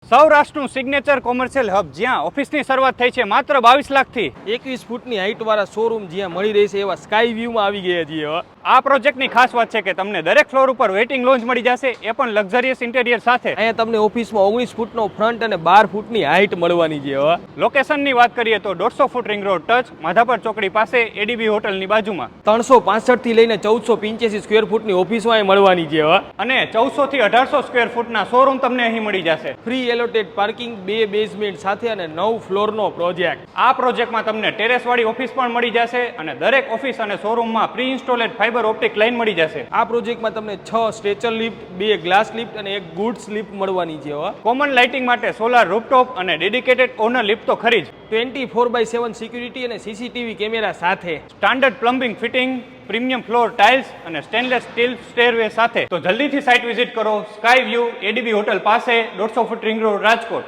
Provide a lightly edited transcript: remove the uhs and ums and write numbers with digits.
સૌરાષ્ટ્રનું signature commercial hub જ્યાં ઓફિસની શરૂઆત થઈ છે માત્ર 22 લાખથી 21 ફૂટની હાઈટ વાળા શોરૂમ જ્યાં મળી રહી છે એવા સ્કાય વ્યૂમાં આવી ગયા છીએ હવે. આ પ્રોજેક્ટની ખાસ વાત છે કે તમને દરેક ફ્લોર ઉપર વેઇટિંગ લોન્જ મળી જશે, એ પણ લક્ઝરિયસ ઇન્ટેરિયર સાથે. અહીંયા તમને ઓફિસમાં 19 ફૂટનો ફ્રન્ટ અને 12 ફૂટની હાઈટ મળવાની છે હવે. લોકેશનની વાત કરીએ તો 150 foot ring road touch Madhapar ચોકડી પાસે એડીબી હોટલની બાજુમાં 365 થી લઈને 1485 સ્ક્વેર ફૂટની ઓફિસો અહીં મળવાની છે હવે. અને 1400 થી 1800 સ્ક્વેર ફૂટના શોરૂમ તમને અહીં મળી જશે. ફ્રી એલોટેડ પાર્કિંગ, 2 બેઝમેન્ટ સાથે અને 9 ફ્લોરનો પ્રોજેક્ટ. આ પ્રોજેક્ટમાં તમને ટેરેસ વાળી ઓફિસ પણ મળી જશે અને દરેક ઓફિસ અને શોરૂમમાં pre installed fibre optic line મળી જશે. આ પ્રોજેક્ટમાં તમને 6 સ્ટ્રેચર લિફ્ટ, 2 ગ્લાસ લિફ્ટ અને 1 ગુડ્સ લિફ્ટ મળવાની છે હવે. કોમન લાઇટિંગ માટે સોલાર રૂફટોપ અને ડેડિકેટેડ ઓનર લિફ્ટ તો ખરી જ. 24/7 સિક્યુરિટી અને સીસીટીવી કેમેરા સાથે. Standard plumbing fitting, premium floor tiles અને સ્ટેનલેસ સ્ટીલ સ્ટેરવે સાથે. તો જલ્દીથી સાઇટ વિઝિટ કરો. સ્કાય વ્યૂ એડીબી હોટલ પાસે, 150 ફૂટ રિંગ રોડ, રાજકોટ.